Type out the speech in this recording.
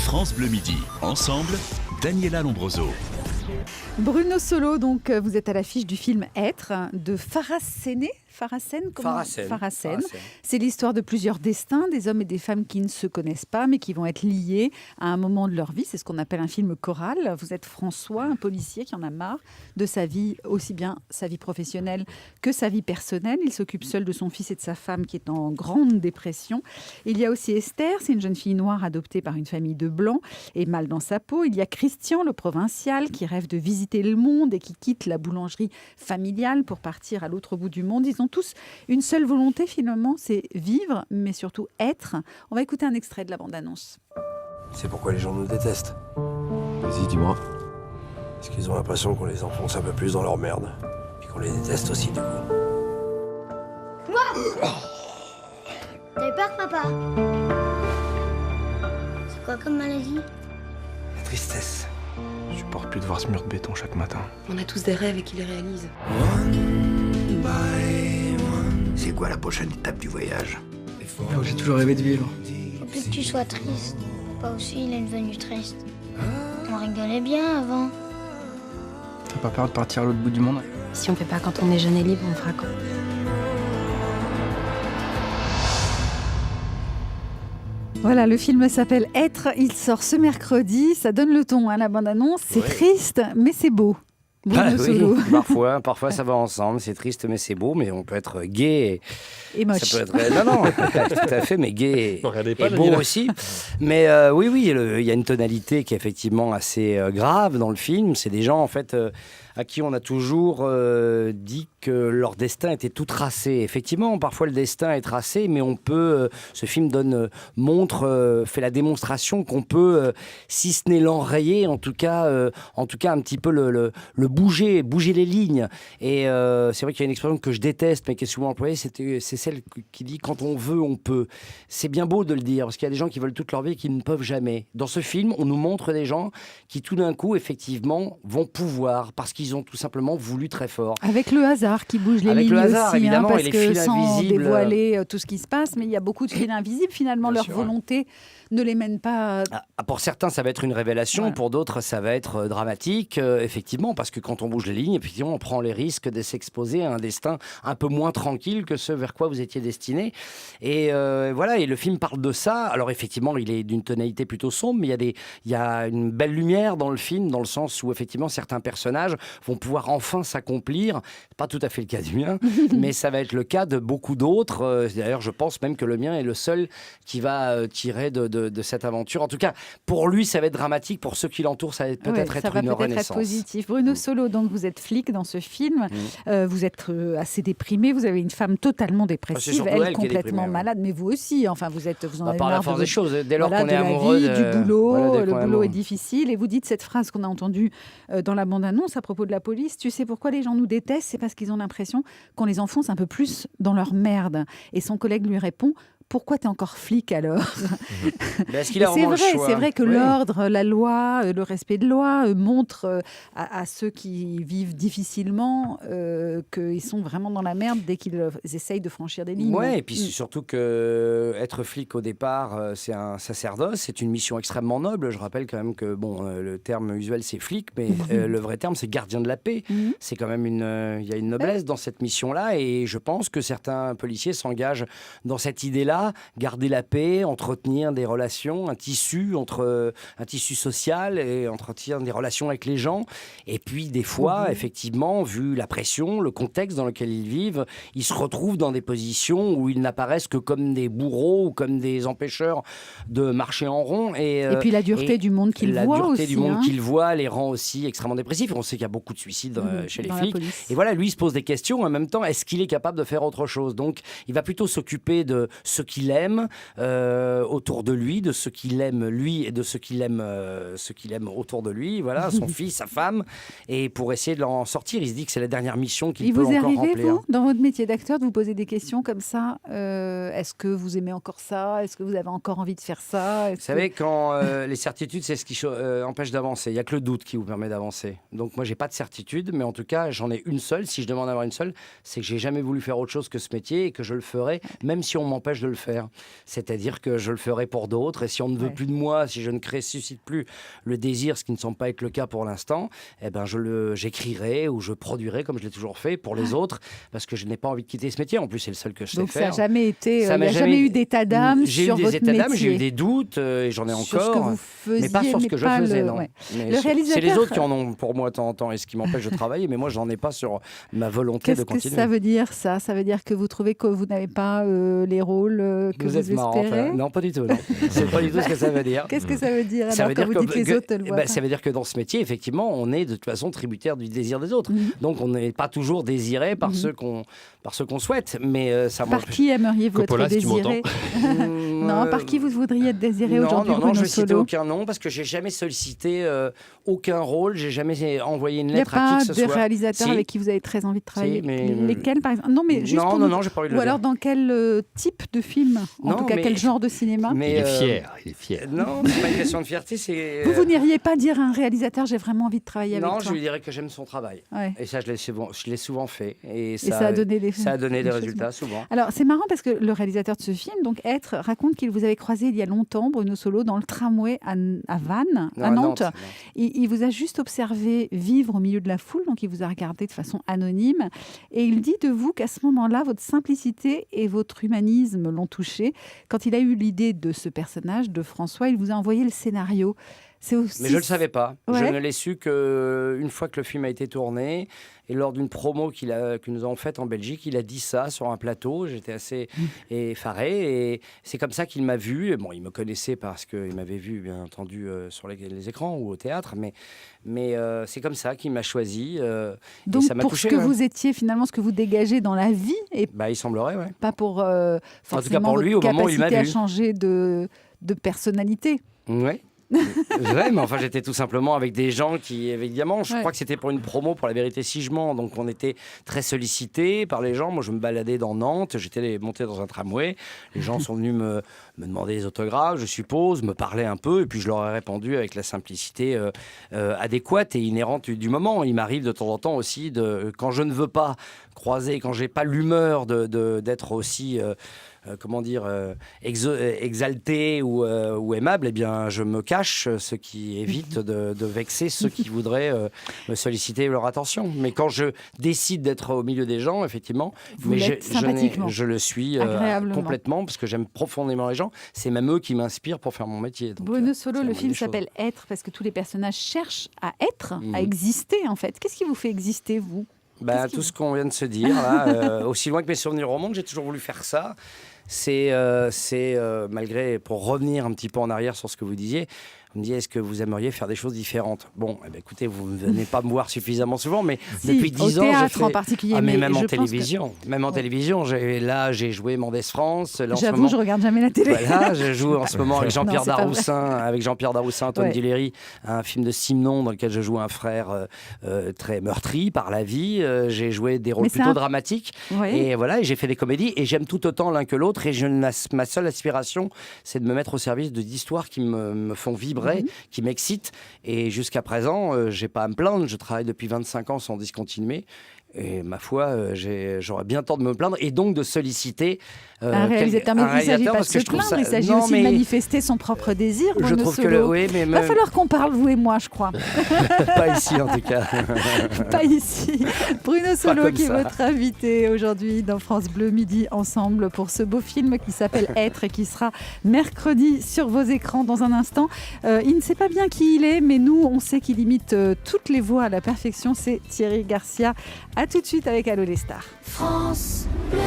France Bleu Midi. Ensemble, Daniela Lombroso. Bruno Solo, donc vous êtes à l'affiche du film Être de Farah Séné. Faracène. C'est l'histoire de plusieurs destins, des hommes et des femmes qui ne se connaissent pas, mais qui vont être liés à un moment de leur vie. C'est ce qu'on appelle un film choral. Vous êtes François, un policier qui en a marre de sa vie, aussi bien sa vie professionnelle que sa vie personnelle. Il s'occupe seul de son fils et de sa femme qui est en grande dépression. Il y a aussi Esther, c'est une jeune fille noire adoptée par une famille de blancs et mal dans sa peau. Il y a Christian, le provincial, qui rêve de visiter le monde et qui quitte la boulangerie familiale pour partir à l'autre bout du monde. Ils ont tous une seule volonté finalement, c'est vivre, mais surtout être. On va écouter un extrait de la bande-annonce. C'est pourquoi les gens nous détestent. Vas-y, dis-moi. Parce qu'ils ont l'impression qu'on les enfonce un peu plus dans leur merde. Puis qu'on les déteste aussi du coup. T'avais peur, papa? C'est quoi comme maladie? La tristesse. Je supporte plus de voir ce mur de béton chaque matin. On a tous des rêves et qui les réalisent. C'est quoi la prochaine étape du voyage? Là où j'ai toujours rêvé de vivre. Faut plus que tu sois triste. Papa aussi, il est devenu triste. On rigolait bien avant. T'as pas peur de partir à l'autre bout du monde? Si on fait pas quand on est jeune et libre, on fera quand? Voilà, le film s'appelle Être. Il sort ce mercredi. Ça donne le ton, la bande-annonce. C'est triste, mais c'est beau. Bruno Solo. Parfois ça va ensemble, c'est triste mais c'est beau, mais on peut être gai Et moche. Ça peut être... Non, tout à fait, mais gai et beau aussi. Mais oui, il y a une tonalité qui est effectivement assez grave dans le film. C'est des gens en fait à qui on a toujours dit que leur destin était tout tracé. Effectivement, parfois le destin est tracé, mais on peut, ce film fait la démonstration qu'on peut, si ce n'est l'enrayer, en tout cas un petit peu le bouger les lignes. Et c'est vrai qu'il y a une expression que je déteste, mais qui est souvent employée, c'est celle qui dit « quand on veut, on peut ». C'est bien beau de le dire, parce qu'il y a des gens qui veulent toute leur vie et qui ne peuvent jamais. Dans ce film, on nous montre des gens qui tout d'un coup, effectivement, vont pouvoir, parce qu'ils ont tout simplement voulu très fort. Avec le hasard qui bouge les lignes le hasard, aussi, évidemment, parce et les que fils sans invisibles. dévoiler tout ce qui se passe, mais il y a beaucoup de fils invisibles, finalement, leur volonté ne les mène pas... Pour certains, ça va être une révélation, voilà. Pour d'autres, ça va être dramatique, effectivement, parce que quand on bouge les lignes, effectivement, on prend les risques de s'exposer à un destin un peu moins tranquille que ce vers quoi vous étiez destiné. Et voilà, et le film parle de ça. Alors effectivement, il est d'une tonalité plutôt sombre, mais il y a une belle lumière dans le film, dans le sens où effectivement, certains personnages vont pouvoir enfin s'accomplir. C'est pas tout à fait le cas du mien, mais ça va être le cas de beaucoup d'autres. D'ailleurs, je pense même que le mien est le seul qui va tirer de cette aventure. En tout cas, pour lui, ça va être dramatique. Pour ceux qui l'entourent, ça va peut-être être une renaissance. Être positif. Bruno Solo, donc vous êtes flic dans ce film. Vous êtes assez déprimé. Vous avez une femme totalement dépressive, elle complètement malade, mais vous aussi. Enfin, vous en avez par marre la force des choses. Dès lors qu'on est la amoureux vie, du boulot, le boulot est dit. difficile. Et vous dites cette phrase qu'on a entendue dans la bande-annonce à propos de la police. Tu sais pourquoi les gens nous détestent? C'est parce qu'ils ont l'impression qu'on les enfonce un peu plus dans leur merde. Et son collègue lui répond: pourquoi t'es encore flic alors? Est-ce qu'il a vraiment le choix? C'est vrai que l'ordre, la loi, le respect de loi montre à ceux qui vivent difficilement qu'ils sont vraiment dans la merde dès qu'ils essayent de franchir des lignes. Ouais, et puis surtout que être flic au départ, c'est un sacerdoce, c'est une mission extrêmement noble. Je rappelle quand même que le terme usuel c'est flic, mais le vrai terme c'est gardien de la paix. C'est quand même il y a une noblesse dans cette mission-là, et je pense que certains policiers s'engagent dans cette idée-là. Garder la paix, entretenir des relations, un tissu social et entretenir des relations avec les gens. Et puis des fois, effectivement, vu la pression, le contexte dans lequel ils vivent, ils se retrouvent dans des positions où ils n'apparaissent que comme des bourreaux ou comme des empêcheurs de marcher en rond. Et puis la dureté du monde qu'ils voient aussi. La dureté du monde qu'ils voient les rend aussi extrêmement dépressifs. On sait qu'il y a beaucoup de suicides chez les flics. Et voilà, lui, il se pose des questions. En même temps, est-ce qu'il est capable de faire autre chose? Donc, il va plutôt s'occuper de ce qu'il aime autour de lui, de ce qu'il aime lui et de ce qu'il aime autour de lui, voilà, son fils, sa femme, et pour essayer de l'en sortir, il se dit que c'est la dernière mission qu'il peut encore remplir. Il vous arrive, vous, dans votre métier d'acteur, de vous poser des questions comme ça, est-ce que vous aimez encore ça? Est-ce que vous avez encore envie de faire ça? Vous savez, quand les certitudes, c'est ce qui empêche d'avancer, il n'y a que le doute qui vous permet d'avancer. Donc moi, j'ai pas de certitude, mais en tout cas, j'en ai une seule. Si je demande d'avoir une seule, c'est que j'ai jamais voulu faire autre chose que ce métier et que je le ferai, même si on m'empêche de le faire. C'est-à-dire que je le ferai pour d'autres, et si on ne veut plus de moi, si je ne suscite plus le désir, ce qui ne semble pas être le cas pour l'instant, eh ben j'écrirai ou je produirai, comme je l'ai toujours fait, pour les autres, parce que je n'ai pas envie de quitter ce métier. En plus, c'est le seul que je sais faire. Donc ça n'a jamais été... il n'y a jamais eu d'état d'âme sur votre métier. J'ai eu des états d'âme, j'ai eu des doutes, et j'en ai encore. Sur ce que vous faisiez, mais pas sur ce que je faisais, non. Ouais. Mais c'est les autres qui en ont pour moi de temps en temps, et ce qui m'empêche de travailler, mais moi, j'en ai pas sur ma volonté de continuer. Qu'est-ce que ça veut dire, ça ? Ça veut dire que vous trouvez que vous n'avez pas les rôles que vous espérez ? Marrant, non, pas du tout. Non. C'est pas du tout ce que ça veut dire. Qu'est-ce que ça veut dire alors, quand vous dites les autres le voient ça veut dire que dans ce métier, effectivement, on est de toute façon tributaire du désir des autres. Donc, on n'est pas toujours désiré par ceux qu'on souhaite. Mais ça par qui aimeriez-vous être désiré ? Non, par qui vous voudriez être désiré aujourd'hui ? Non, je ne vais citer aucun nom parce que j'ai jamais sollicité aucun rôle. J'ai jamais envoyé une lettre à qui que ce soit. Il n'y a pas de réalisateurs avec qui vous avez très envie de travailler. Lesquels, par exemple ? Non, mais juste pour non, j'ai pas envie de le dire. Ou alors dans quel type de film ? En tout cas, quel genre de cinéma ? Il est fier. Non, c'est pas une question de fierté. Vous n'iriez pas dire à un réalisateur, j'ai vraiment envie de travailler avec toi ? Non, je lui dirais que j'aime son travail. Ouais. Et ça, je l'ai souvent fait. Et ça a donné des résultats, souvent. Alors, c'est marrant parce que le réalisateur de ce film, donc Être, raconte qu'il vous avait croisé il y a longtemps, Bruno Solo, dans le tramway à Vannes, à Nantes. Il vous a juste observé vivre au milieu de la foule, donc il vous a regardé de façon anonyme. Et il dit de vous qu'à ce moment-là, votre simplicité et votre humanisme l'ont touché. Quand il a eu l'idée de ce personnage, de François, il vous a envoyé le scénario. Mais je ne le savais pas. Ouais. Je ne l'ai su qu'une fois que le film a été tourné et lors d'une promo que nous avons faite en Belgique, il a dit ça sur un plateau. J'étais assez effaré et c'est comme ça qu'il m'a vu. Bon, il me connaissait parce qu'il m'avait vu, bien entendu, sur les écrans ou au théâtre, mais c'est comme ça qu'il m'a choisi. Donc, et ça m'a pour touché, ce que vous étiez, finalement, ce que vous dégagez dans la vie, et il semblerait, ouais. Pas pour forcément en tout cas pour lui, au moment où il m'a vu, à changer de personnalité. Oui. Ouais, mais enfin j'étais tout simplement avec des gens qui, évidemment, je crois que c'était pour une promo pour La Vérité si je mens, donc on était très sollicités par les gens. Moi je me baladais dans Nantes, j'étais monté dans un tramway, les gens sont venus me demander des autographes, je suppose, me parler un peu, et puis je leur ai répondu avec la simplicité adéquate et inhérente du moment. Il m'arrive de temps en temps aussi, quand je ne veux pas croiser, quand j'ai pas l'humeur d'être aussi exalté ou aimable, eh bien je me cache, ce qui évite de vexer ceux qui voudraient me solliciter leur attention. Mais quand je décide d'être au milieu des gens, effectivement, je le suis complètement, parce que j'aime profondément les gens. C'est même eux qui m'inspirent pour faire mon métier. Donc, Bruno Solo, le film s'appelle Être, parce que tous les personnages cherchent à être, à exister en fait. Qu'est-ce qui vous fait exister, vous ? Tout ce qu'on vient de se dire, là, aussi loin que mes souvenirs remontent, j'ai toujours voulu faire ça. C'est malgré, pour revenir un petit peu en arrière sur ce que vous disiez, vous me disiez, est-ce que vous aimeriez faire des choses différentes ? Bon, écoutez, vous ne venez pas me voir suffisamment souvent, mais depuis 10 ans, je fais... en particulier, même en télévision. Même en télévision, j'ai joué Mendès France. J'avoue, je regarde jamais la télé. Voilà, je joue en ce moment avec Jean-Pierre Daroussin, Antoine Duléry, un film de Simon dans lequel je joue un frère très meurtri par la vie. J'ai joué des rôles plutôt dramatiques. Ouais. Et voilà, et j'ai fait des comédies, et j'aime tout autant l'un que l'autre. Et ma seule aspiration, c'est de me mettre au service d'histoires qui me font vibrer, qui m'excitent. Et jusqu'à présent, j'ai pas à me plaindre. Je travaille depuis 25 ans sans discontinuer. Et ma foi, j'aurais bien tort de me plaindre et donc de solliciter un réalisateur. Mais il ne s'agit pas de se plaindre, il s'agit aussi de manifester son propre désir. Je trouve que il va falloir qu'on parle, vous et moi, je crois. Pas ici, en tout cas. Pas ici. Bruno Solo, qui est votre invité aujourd'hui dans France Bleu Midi Ensemble pour ce beau film qui s'appelle Être et qui sera mercredi sur vos écrans dans un instant. Il ne sait pas bien qui il est, mais nous, on sait qu'il imite toutes les voix à la perfection. C'est Thierry Garcia. À tout de suite avec Allô les stars. France Bleu.